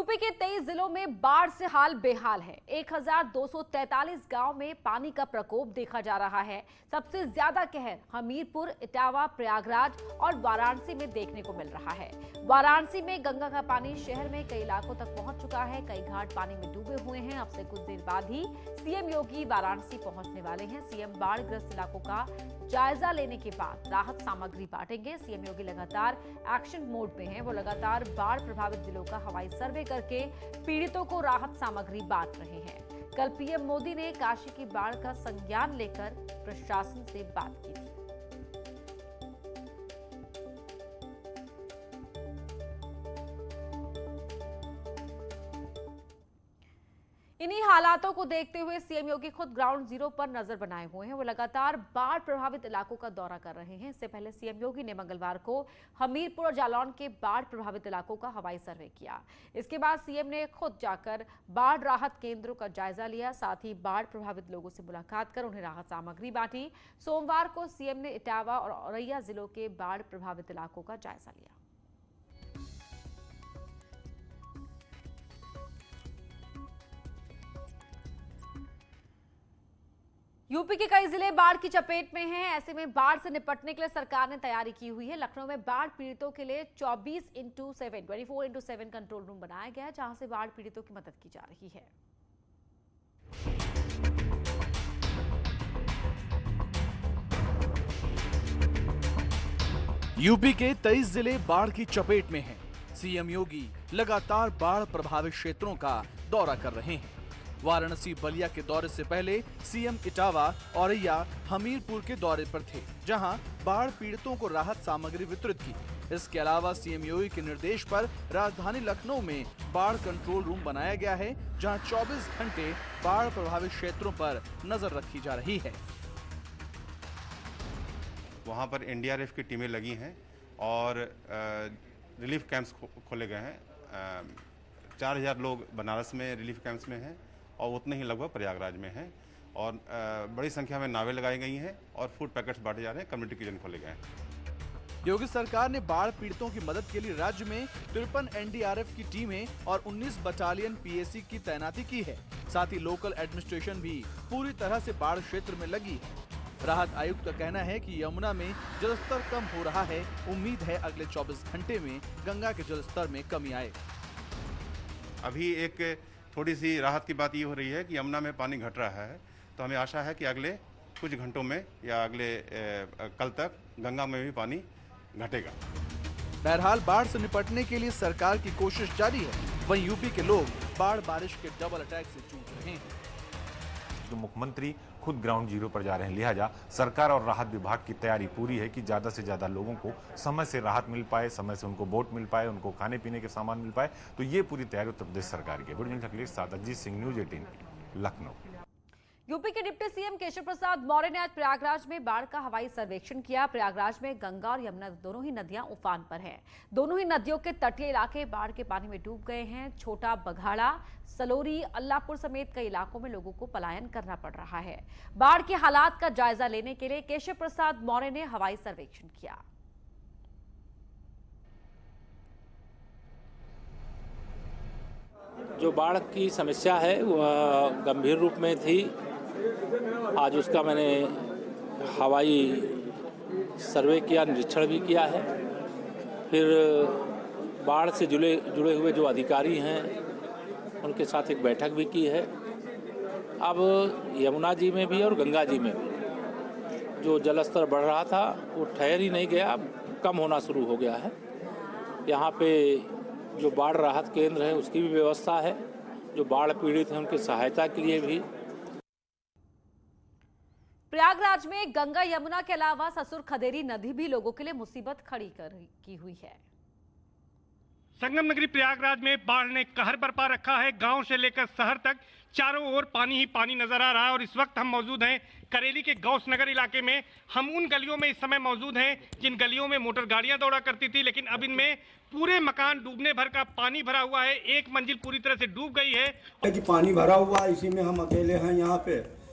UP के 23 जिलों में बाढ़ से हाल बेहाल है। 1243 गांव में पानी का प्रकोप देखा जा रहा है। सबसे ज्यादा कहर हमीरपुर, इटावा, प्रयागराज और वाराणसी में देखने को मिल रहा है। वाराणसी में गंगा का पानी शहर में कई इलाकों तक पहुंच चुका है। कई घाट पानी में डूबे हुए हैं। अब से कुछ देर बाद ही सीएम योगी वाराणसी पहुंचने वाले हैं। सीएम बाढ़ ग्रस्त इलाकों का जायजा लेने के बाद राहत सामग्री बांटेंगे। सीएम योगी लगातार एक्शन मोड में हैं। वो लगातार बाढ़ प्रभावित जिलों का हवाई सर्वे करके पीड़ितों को राहत सामग्री बांट रहे हैं। कल पीएम मोदी ने काशी की बाढ़ का संज्ञान लेकर प्रशासन से बात की थी। इन्हीं हालातों को देखते हुए सीएम योगी खुद ग्राउंड जीरो पर नजर बनाए हुए हैं। वो लगातार बाढ़ प्रभावित इलाकों का दौरा कर रहे हैं। इससे पहले सीएम योगी ने मंगलवार को हमीरपुर और जालौन के बाढ़ प्रभावित इलाकों का हवाई सर्वे किया। इसके बाद सीएम ने खुद जाकर बाढ़ राहत केंद्रों का जायजा लिया। साथ ही बाढ़ प्रभावित लोगों से मुलाकात कर उन्हें राहत सामग्री बांटी। सोमवार को सीएम ने इटावा और औरैया जिलों के बाढ़ प्रभावित इलाकों का जायजा लिया। यूपी के कई जिले बाढ़ की चपेट में हैं। ऐसे में बाढ़ से निपटने के लिए सरकार ने तैयारी की हुई है। लखनऊ में बाढ़ पीड़ितों के लिए 24x7 कंट्रोल रूम बनाया गया है, जहां से बाढ़ पीड़ितों की मदद की जा रही है। यूपी के 23 जिले बाढ़ की चपेट में हैं। सीएम योगी लगातार बाढ़ प्रभावित क्षेत्रों का दौरा कर रहे हैं। वाराणसी बलिया के दौरे से पहले सीएम इटावा, औरैया, हमीरपुर के दौरे पर थे, जहां बाढ़ पीड़ितों को राहत सामग्री वितरित की। इसके अलावा सीएम योगी के निर्देश पर राजधानी लखनऊ में बाढ़ कंट्रोल रूम बनाया गया है, जहां 24 घंटे बाढ़ प्रभावित क्षेत्रों पर नजर रखी जा रही है। वहां पर एनडीआरएफ की टीमें लगी हैं और रिलीफ कैंप्स खोले गए हैं। 4000 लोग बनारस में रिलीफ कैंप्स में हैं और उतने ही लगभग प्रयागराज में हैं और बड़ी संख्या में नावें लगाई गई हैं और फूड पैकेट्स बांटे जा रहे हैं। कम्युनिटी किचन खोले गए हैं। योगी सरकार ने बाढ़ पीड़ितों की मदद के लिए राज्य में 53 एनडीआरएफ की टीमें और 19 बटालियन पीएसी की तैनाती की है। साथ ही लोकल एडमिनिस्ट्रेशन भी पूरी तरह से बाढ़ क्षेत्र में लगी है। राहत आयुक्त का कहना है कि यमुना में जलस्तर कम हो रहा है। उम्मीद है अगले 24 घंटे में गंगा के जलस्तर में कमी आए। अभी एक थोड़ी सी राहत की बात ये हो रही है कि यमुना में पानी घट रहा है, तो हमें आशा है कि अगले कुछ घंटों में या अगले कल तक गंगा में भी पानी घटेगा। बहरहाल बाढ़ से निपटने के लिए सरकार की कोशिश जारी है। वहीं यूपी के लोग बाढ़ बारिश के डबल अटैक से जूझ रहे हैं। तो मुख्यमंत्री खुद ग्राउंड जीरो पर जा रहे हैं, लिहाजा सरकार और राहत विभाग की तैयारी पूरी है कि ज्यादा से ज्यादा लोगों को समय से राहत मिल पाए, समय से उनको बोट मिल पाए, उनको खाने पीने के सामान मिल पाए। तो ये पूरी तैयारी उत्तर प्रदेश सरकार की है। अजीत सिंह, न्यूज 18, लखनऊ। यूपी के डिप्टी सीएम केशव प्रसाद मौर्य ने आज प्रयागराज में बाढ़ का हवाई सर्वेक्षण किया। प्रयागराज में गंगा और यमुना दोनों ही नदियां उफान पर हैं। दोनों ही नदियों के तटीय इलाके बाढ़ के पानी में डूब गए हैं। छोटा बघाड़ा, सलोरी, अल्लाहपुर समेत कई इलाकों में लोगों को पलायन करना पड़ रहा है। बाढ़ के हालात का जायजा लेने के लिए केशव प्रसाद मौर्य ने हवाई सर्वेक्षण किया। जो बाढ़ की समस्या है वह गंभीर रूप में थी। आज उसका मैंने हवाई सर्वे किया, निरीक्षण भी किया है। फिर बाढ़ से जुड़े हुए जो अधिकारी हैं उनके साथ एक बैठक भी की है। अब यमुना जी में भी और गंगा जी में भी जो जलस्तर बढ़ रहा था वो ठहर ही नहीं गया, अब कम होना शुरू हो गया है। यहाँ पे जो बाढ़ राहत केंद्र है उसकी भी व्यवस्था है। जो बाढ़ पीड़ित हैं उनकी सहायता के लिए भी। प्रयागराज में गंगा यमुना के अलावा ससुर खदेरी नदी भी लोगों के लिए मुसीबत खड़ी की हुई है। संगम नगरी प्रयागराज में बाढ़ ने कहर बरपा रखा है। गांव से लेकर शहर तक चारों ओर पानी ही पानी नजर आ रहा है। और इस वक्त हम मौजूद हैं करेली के गौस नगर इलाके में। हम उन गलियों में इस समय मौजूद हैं जिन गलियों में मोटर गाड़ियां दौड़ा करती थी, लेकिन अब इनमें पूरे मकान डूबने भर का पानी भरा हुआ है। एक मंजिल पूरी तरह से डूब गई है। कि पानी भरा हुआ, इसी में हम अकेले हैं यहाँ पे।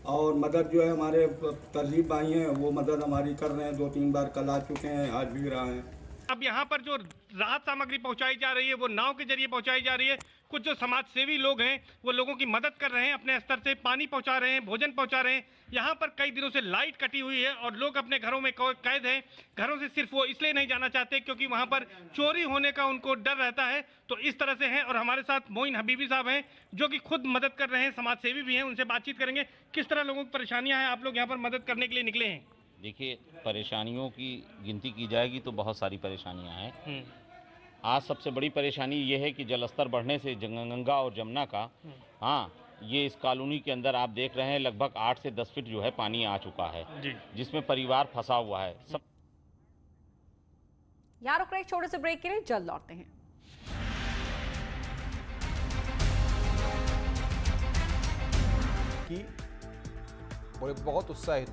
और मदद जो है हमारे तरजीब भाई हैं वो मदद हमारी कर रहे हैं। 2-3 बार कल आ चुके हैं, आज भी रहे हैं। अब यहाँ पर जो राहत सामग्री पहुंचाई जा रही है वो नाव के जरिए पहुंचाई जा रही है। कुछ जो समाज सेवी लोग हैं वो लोगों की मदद कर रहे हैं, अपने स्तर से पानी पहुंचा रहे हैं, भोजन पहुंचा रहे हैं। यहाँ पर कई दिनों से लाइट कटी हुई है और लोग अपने घरों में कैद हैं। घरों से सिर्फ वो इसलिए नहीं जाना चाहते क्योंकि वहाँ पर चोरी होने का उनको डर रहता है। तो इस तरह से है। और हमारे साथ मोइन हबीबी साहब हैं जो कि खुद मदद कर रहे हैं, समाज सेवी भी हैं। उनसे बातचीत करेंगे किस तरह लोगों की परेशानियां हैं। आप लोग यहाँ पर मदद करने के लिए निकले हैं। देखिए, परेशानियों की गिनती की जाएगी तो बहुत सारी परेशानियां हैं। आज सबसे बड़ी परेशानी ये है कि जलस्तर बढ़ने से गंगा और जमुना का ये इस कॉलोनी के अंदर आप देख रहे हैं लगभग 8 से 10 फीट जो है पानी आ चुका है, जिसमें परिवार फंसा हुआ है। सब यहाँ रुक रहे एक छोटे से ब्रेक के लिए, जल्द लौटते हैं। कि बहुत उत्साहित